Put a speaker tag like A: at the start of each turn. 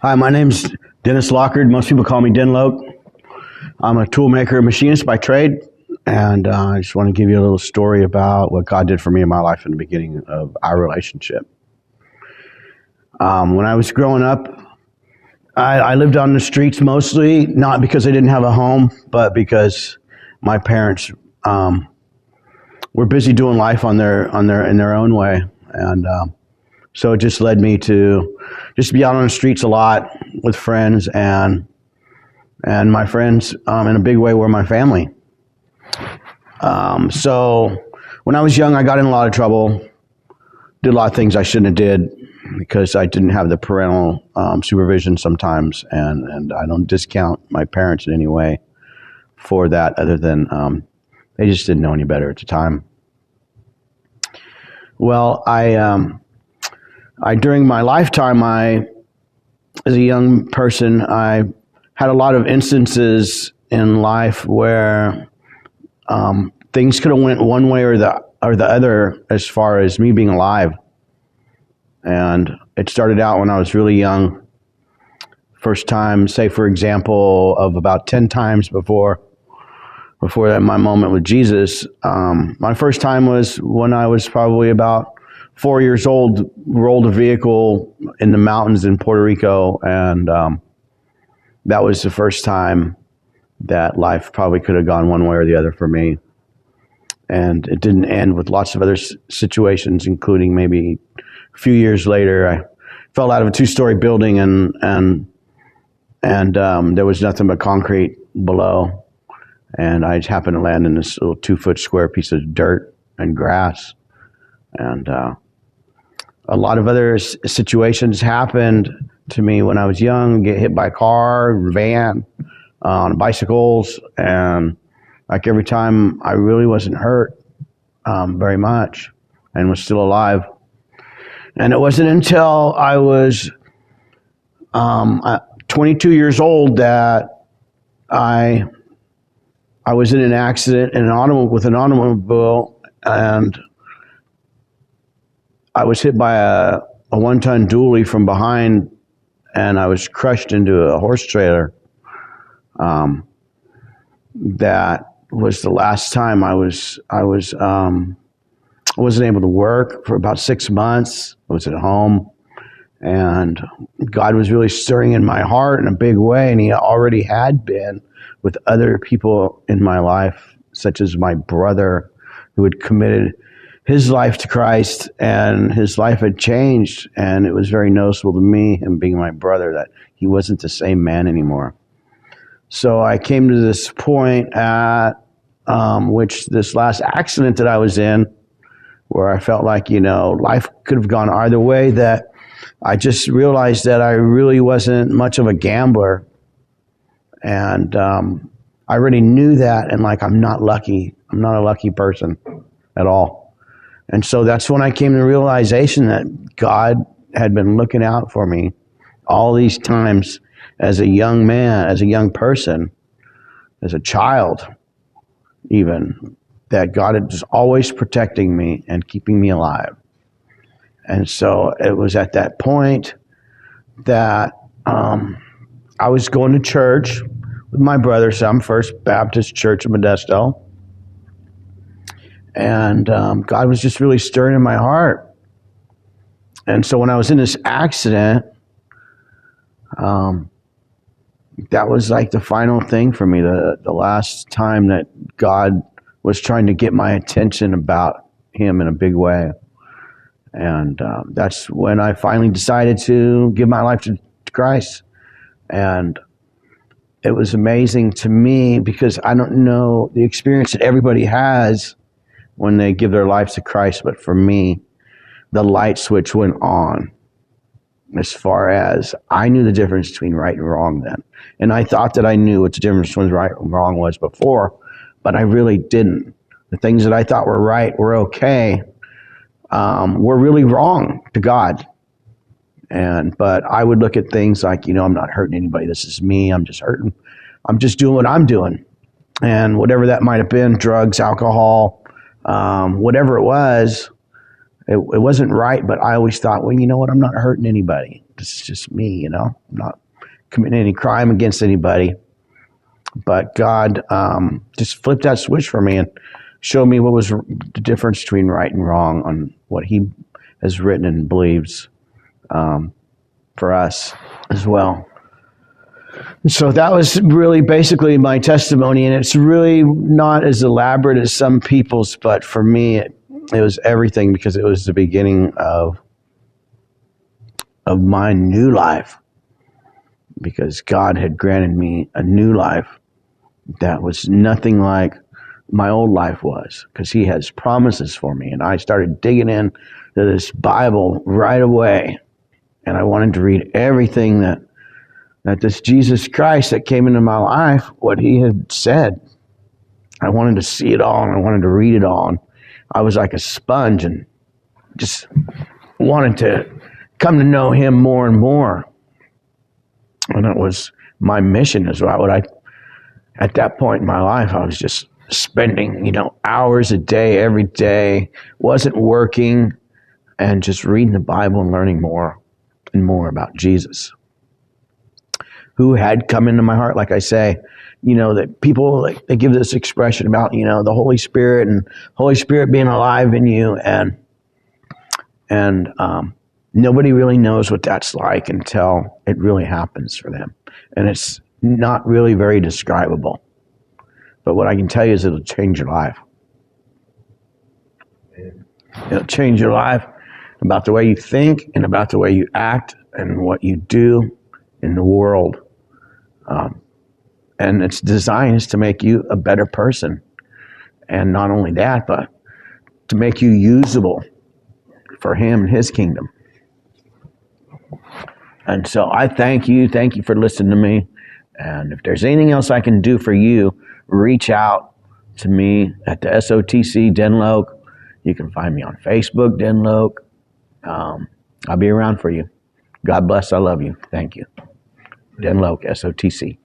A: Hi, my name's Dennis Lockard. Most people call me DenLo. I'm a tool maker and machinist by trade, and I just want to give you a little story about what God did for me in my life in the beginning of our relationship. When I was growing up, I lived on the streets mostly, not because I didn't have a home, but because my parents were busy doing life in their own way, and so it just led me to just be out on the streets a lot with friends, and my friends in a big way were my family. So when I was young, I got in a lot of trouble, did a lot of things I shouldn't have did because I didn't have the parental supervision sometimes, and I don't discount my parents in any way for that, other than they just didn't know any better at the time. Well, I during my lifetime, as a young person, I had a lot of instances in life where things could have went one way or the other as far as me being alive. And it started out when I was really young. First time, say for example, of about 10 times before that, my moment with Jesus. My first time was when I was probably about 4 years old, rolled a vehicle in the mountains in Puerto Rico, and that was the first time that life probably could have gone one way or the other for me. And it didn't end, with lots of other situations, including maybe a few years later, I fell out of a 2-story building, and there was nothing but concrete below, and I just happened to land in this little 2-foot square piece of dirt and grass. And a lot of other situations happened to me when I was young. Get hit by a car, van, on bicycles, and like every time I really wasn't hurt very much and was still alive. And it wasn't until I was 22 years old that I was in an accident with an automobile, and I was hit by a 1-ton dually from behind, and I was crushed into a horse trailer. That was the last time I wasn't able to work for about 6 months. I was at home, and God was really stirring in my heart in a big way, and He already had been with other people in my life, such as my brother, who had committed his life to Christ, and his life had changed, and it was very noticeable to me, him being my brother, that he wasn't the same man anymore. So I came to this point at which this last accident that I was in, where I felt like, life could have gone either way, that I just realized that I really wasn't much of a gambler. And I already knew that, and I'm not lucky. I'm not a lucky person at all. And so that's when I came to the realization that God had been looking out for me all these times as a young man, as a young person, as a child even, that God is always protecting me and keeping me alive. And so it was at that point that I was going to church with my brother, some First Baptist Church of Modesto. And God was just really stirring in my heart. And so when I was in this accident, that was like the final thing for me, the last time that God was trying to get my attention about Him in a big way. And that's when I finally decided to give my life to Christ. And it was amazing to me, because I don't know the experience that everybody has when they give their lives to Christ, but for me, the light switch went on. As far as I knew the difference between right and wrong then. And I thought that I knew what the difference between right and wrong was before, but I really didn't. The things that I thought were right, were okay, were really wrong to God. But I would look at things like, I'm not hurting anybody. This is me. I'm just hurting. I'm just doing what I'm doing. And whatever that might have been, drugs, alcohol, whatever it was, it wasn't right, but I always thought, well, you know what? I'm not hurting anybody. This is just me, you know. I'm not committing any crime against anybody. But God just flipped that switch for me and showed me what was the difference between right and wrong on what he has written and believes for us as well. And so that was really basically my testimony, and it's really not as elaborate as some people's, but for me it was everything, because it was the beginning of my new life, because God had granted me a new life that was nothing like my old life was, because he has promises for me. And I started digging in to this Bible right away, and I wanted to read everything that this Jesus Christ that came into my life, what he had said. I wanted to see it all, and I wanted to read it all. And I was like a sponge and just wanted to come to know him more and more. And it was my mission as well. At that point in my life, I was just spending, hours a day, every day, wasn't working, and just reading the Bible and learning more and more about Jesus, who had come into my heart. Like I say, that people, they give this expression about, the Holy Spirit and Holy Spirit being alive in you. And nobody really knows what that's like until it really happens for them. And it's not really very describable. But what I can tell you is it'll change your life. It'll change your life about the way you think and about the way you act and what you do in the world. And its design is to make you a better person. And not only that, but to make you usable for him and his kingdom. And so I thank you. Thank you for listening to me. And if there's anything else I can do for you, reach out to me at the SOTC DenLo. You can find me on Facebook, DenLo. I'll be around for you. God bless. I love you. Thank you. DenLo, SOTC.